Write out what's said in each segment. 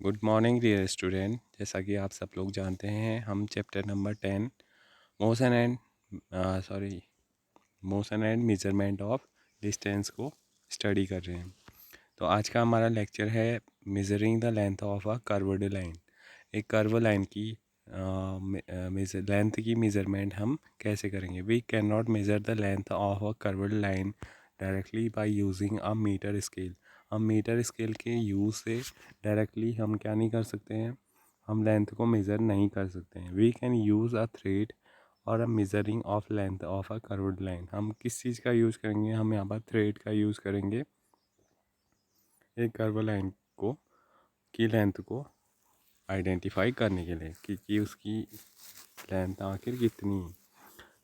Good morning dear student. जैसा कि आप सब लोग जानते हैं, हम chapter number 10 motion and sorry motion and measurement of distance को स्टडी कर रहे हैं। तो आज का हमारा लेक्चर है measuring the length of a curved line. एक कर्व लाइन की लेंथ की मेजरमेंट हम कैसे करेंगे। We can not measure the length of a curved line directly by using a metre scale. हम मीटर स्केल के यूज़ से डायरेक्टली हम क्या नहीं कर सकते हैं, हम लेंथ को मेज़र नहीं कर सकते हैं। We can use a thread और a measuring of length of a curved line. हम किस चीज़ का यूज़ करेंगे, हम यहाँ पर थ्रेड का यूज़ करेंगे एक कर्व लाइन को की लेंथ को आइडेंटिफाई करने के लिए कि उसकी लेंथ आखिर कितनी है।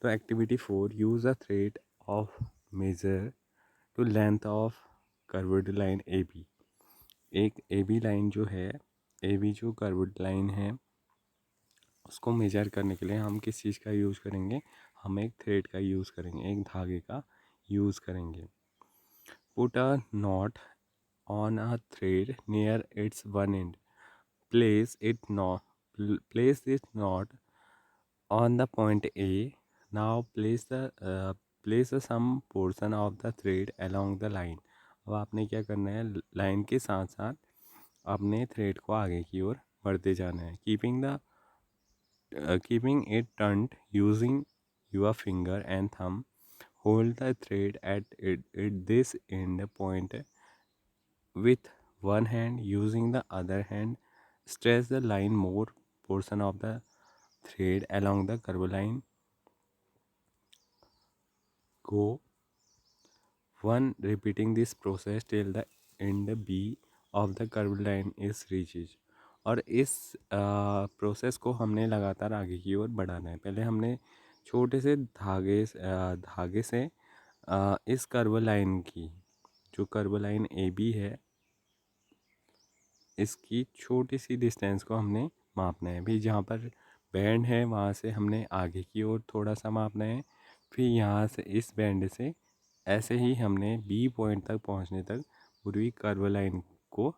तो activity 4, use a thread of measure to length of curved line A B. एक ए बी लाइन जो है, ए बी जो कर्व्ड लाइन है उसको मेजर करने के लिए हम किस चीज़ का यूज़ करेंगे, हम एक थ्रेड का यूज़ करेंगे, एक धागे का यूज़ करेंगे। Put a not on a thread near it's one and. Place it not place this knot on the point A. Now place some portion of the thread along the line. अब आपने क्या करना है, line के साथ साथ अपने thread को आगे की ओर बढ़ते जाना है। Keeping it turned using your finger and thumb, hold the thread at this end point with one hand. Using the other hand, stretch the line more portion of the thread along the curve line. Go one, repeating this process till the end B of the curved line is reached. और इस process को हमने लगातार आगे की ओर बढ़ाना है। पहले हमने छोटे से धागे से इस कर्व लाइन की, जो कर्व लाइन ए बी है, इसकी छोटी सी डिस्टेंस को हमने मापना है। भी जहाँ पर बैंड है वहाँ से हमने आगे की ओर थोड़ा सा मापना है। फिर यहाँ से इस बैंड से ऐसे ही हमने बी पॉइंट तक पहुँचने तक पूरी कर्व लाइन को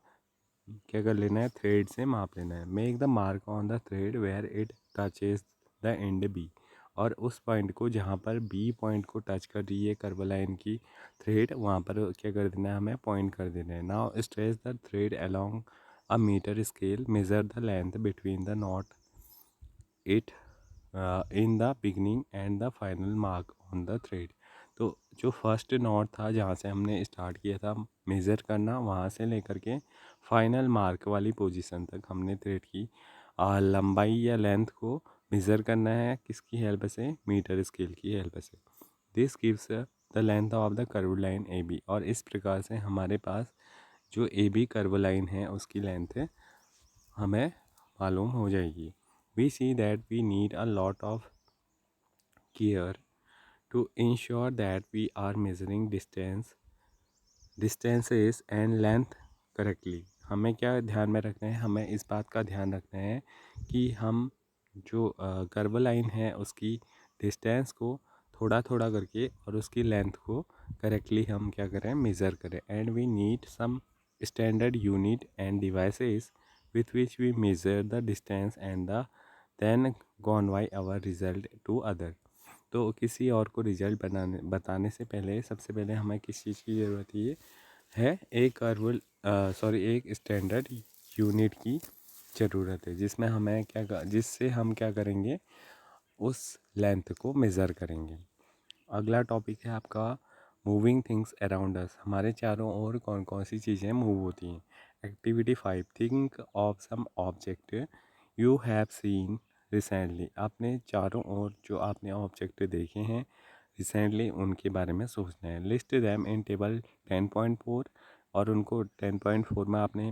क्या कर लेना है, थ्रेड से माप लेना है। Make the mark on the thread where it touches the end B. और उस पॉइंट को जहाँ पर बी पॉइंट को टच कर रही है कर्व लाइन की थ्रेड, वहाँ पर क्या कर देना है, हमें पॉइंट कर देना है। Now stretch the thread along a metre scale, measure the length between the knot it in the beginning and the final mark on the thread. तो जो फर्स्ट नॉट था जहाँ से हमने स्टार्ट किया था मेज़र करना, वहाँ से लेकर के फाइनल मार्क वाली पोजीशन तक हमने थ्रेड की लंबाई या लेंथ को मेज़र करना है। किसकी हेल्प से, मीटर स्केल की हेल्प से। This gives the length of the curve line A B. और इस प्रकार से हमारे पास जो ए बी कर्व लाइन है उसकी लेंथ हमें मालूम हो जाएगी। We see that we need a lot of care to ensure that we are measuring distances and length correctly. हमें क्या ध्यान में रखना है, हमें इस बात का ध्यान रखना है कि हम जो कर्व लाइन है उसकी डिस्टेंस को थोड़ा थोड़ा करके और उसकी लेंथ को करेक्टली हम क्या करें, मेज़र करें। And we need some standard unit and devices with which we measure the distance and then convey our result to other. तो किसी और को रिजल्ट बताने से पहले सबसे पहले हमें किस चीज़ की ज़रूरत है, एक स्टैंडर्ड यूनिट की ज़रूरत है, जिससे हम क्या करेंगे, उस लेंथ को मेज़र करेंगे। अगला टॉपिक है आपका मूविंग थिंग्स अराउंड अस। हमारे चारों ओर कौन कौन सी चीज़ें मूव होती हैं। Activity 5, think of some object you have seen recently. आपने चारों ओर जो आपने ऑब्जेक्ट देखे हैं रिसेंटली, उनके बारे में सोचना है। List them in table 10.4। और उनको 10.4 में आपने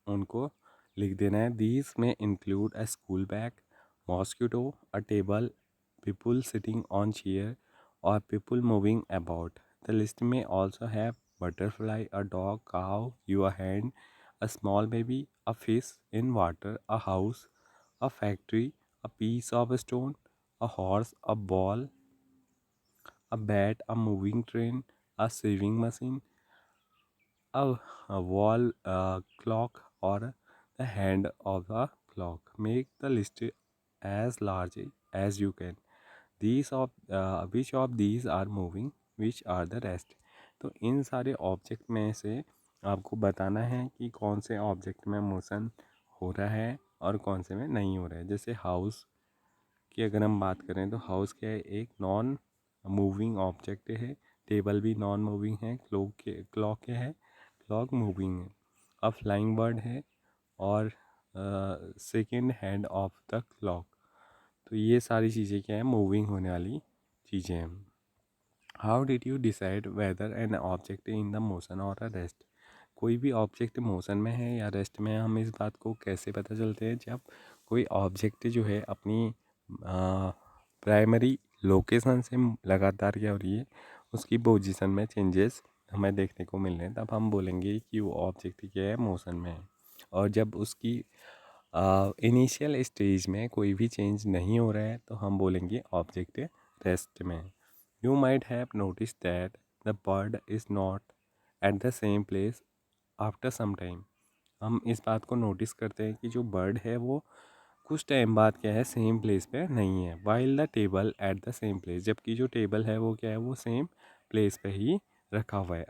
उनको लिख देना है। दीज में include a school bag, mosquito, a table, people sitting on chair, or people moving about. The list may also have butterfly, a dog, cow, your hand, a small baby, a fish in water, a house, a factory, a piece of stone, a horse, a ball, a bat, a moving train, a sewing machine, a wall clock, or the hand of a clock. Make the list as large as you can. Which of these are moving, which are the rest. तो इन सारे object में से आपको बताना है कि कौन से ऑब्जेक्ट में मोशन हो रहा है और कौन से में नहीं हो रहा है। जैसे हाउस की अगर हम बात करें तो हाउस क्या है, एक नॉन मूविंग ऑब्जेक्ट है। टेबल भी नॉन मूविंग है। क्लॉक क्या है, क्लॉक मूविंग है। अ फ्लाइंग बर्ड है और second hand of the clock. तो ये सारी चीज़ें क्या है, मूविंग होने वाली चीज़ें हैं। How did you decide whether an object in the motion और अ रेस्ट। कोई भी ऑब्जेक्ट मोशन में है या रेस्ट में है, हम इस बात को कैसे पता चलते हैं, जब कोई ऑब्जेक्ट जो है अपनी प्राइमरी लोकेशन से लगातार क्या हो रही है, उसकी पोजीशन में चेंजेस हमें देखने को मिल रहे हैं, तब हम बोलेंगे कि वो ऑब्जेक्ट क्या है, मोशन में है। और जब उसकी इनिशियल स्टेज में कोई भी चेंज नहीं हो रहा है तो हम बोलेंगे ऑब्जेक्ट रेस्ट में। You might have notice that the bird is not at the same place after some time. हम इस बात को नोटिस करते हैं कि जो बर्ड है वो कुछ टाइम बाद क्या है, सेम प्लेस पे नहीं है। While the table eight the same place, जबकि जो टेबल है वो क्या है, वो सेम प्लेस पे ही रखा हुआ है।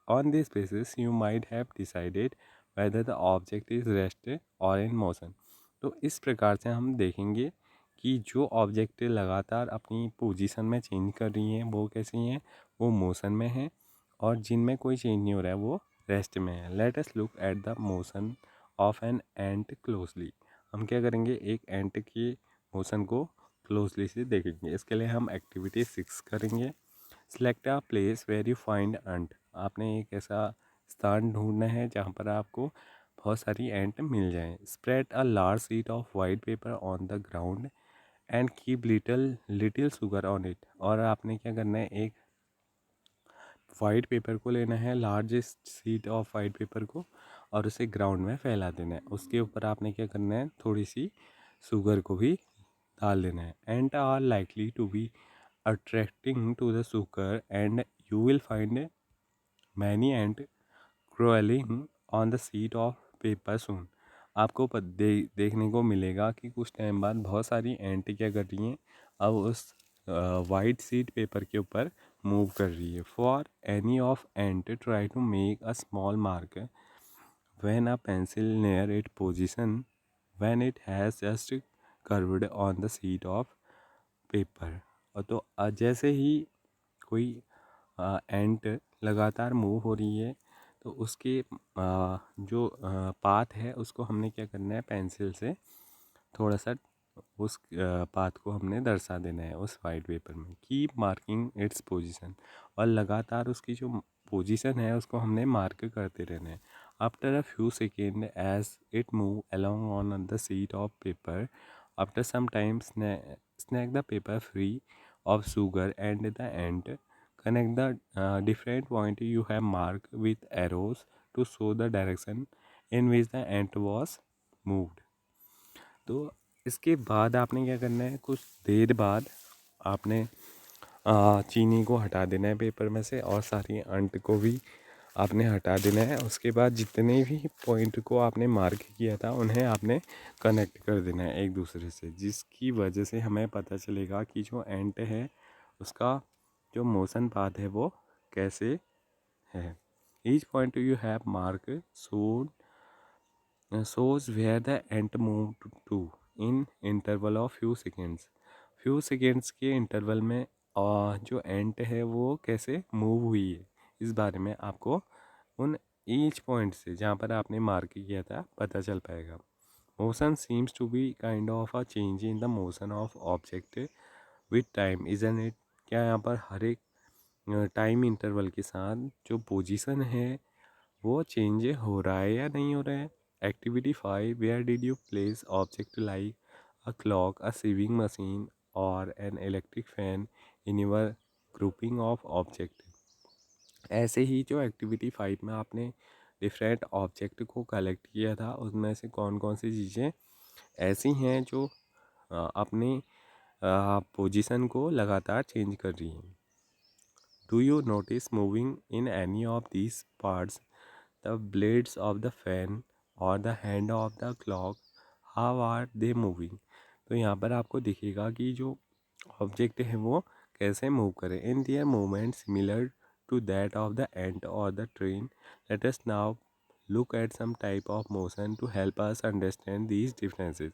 On this basis you might have decided whether the object is rest और इन मोशन। तो इस प्रकार से हम देखेंगे कि जो ऑब्जेक्ट लगातार अपनी पोजीशन में चेंज कर रही हैं वो कैसी हैं, वो मोशन में हैं, और जिनमें कोई चेंज नहीं हो रहा है वो रेस्ट में है। Let us look at the motion of an ant closely. हम क्या करेंगे, एक एंट की मोशन को क्लोजली से देखेंगे। इसके लिए हम एक्टिविटी 6 करेंगे। Select a place where you find ant. आपने एक ऐसा स्थान ढूंढना है जहाँ पर आपको बहुत सारी एंट मिल जाएं। Spread a large sheet of white paper on the ground and keep little little sugar on it. और आपने क्या करना है, एक वाइट पेपर को लेना है, largest sheet of white paper को, और उसे ग्राउंड में फैला देना है। उसके ऊपर आपने क्या करना है, थोड़ी सी शुगर को भी डाल देना है। And are likely to be attracting to the sugar and you will find many ant crawling on the sheet of paper soon. आपको देखने को मिलेगा कि कुछ टाइम बाद बहुत सारी एंट क्या कर रही हैं, अब उस वाइट शीट पेपर के ऊपर मूव कर रही है। For any of ant try to make a small mark when a pencil near it position when it has just curved on the sheet of paper. और तो जैसे ही कोई एंट लगातार मूव हो रही है तो उसके जो पाथ है उसको हमने क्या करना है, पेंसिल से थोड़ा सा उस पाथ को हमने दर्शा देना है उस वाइट पेपर में। कीप मार्किंग इट्स पोजीशन, और लगातार उसकी जो पोजीशन है उसको हमने मार्क करते रहना है। After a few second as it move along on the sheet of paper, after some time snag the paper free of sugar and the end. Connect the different point you have marked with arrows to show the direction in which the ant was moved. तो इसके बाद आपने क्या करना है, कुछ देर बाद आपने चीनी को हटा देना है पेपर में से, और सारी अंट को भी आपने हटा देना है। उसके बाद जितने भी पॉइंट को आपने मार्क किया था उन्हें आपने कनेक्ट कर देना है एक दूसरे से, जिसकी वजह से हमें पता चलेगा कि जो एंट है उसका जो मोशन पाथ है वो कैसे है। Each point you have mark shows where the ant moved to in interval of few seconds. Few seconds के इंटरवल में जो एंट है वो कैसे मूव हुई है, इस बारे में आपको उन ईच पॉइंट से जहाँ पर आपने मार्क किया था पता चल पाएगा। Motion seems to be kind of a change in the motion of object with time, isn't it. क्या यहाँ पर हर एक टाइम इंटरवल के साथ जो पोजीशन है वो चेंज हो रहा है या नहीं हो रहा है। Activity 5, where did you place object like a clock, a sewing machine और an electric fan in your grouping of object. ऐसे ही जो एक्टिविटी 5 में आपने डिफरेंट ऑब्जेक्ट को कलेक्ट किया था उसमें से कौन कौन सी चीज़ें ऐसी हैं जो अपनी पोजीशन को लगातार चेंज कर रही हैं। Do you notice moving in any of these parts the blades of the fan और the hand of the clock, how are they moving. तो यहाँ पर आपको दिखेगा कि जो ऑब्जेक्ट है वो कैसे मूव करें। In their movement similar to that of the ant और the train, let us now look at some type of motion to help us understand these differences.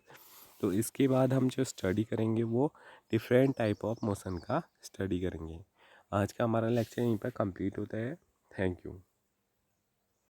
तो इसके बाद हम जो स्टडी करेंगे वो डिफरेंट टाइप ऑफ मोशन का study करेंगे। आज का हमारा लेक्चर यहीं पर कंप्लीट होता है। Thank you.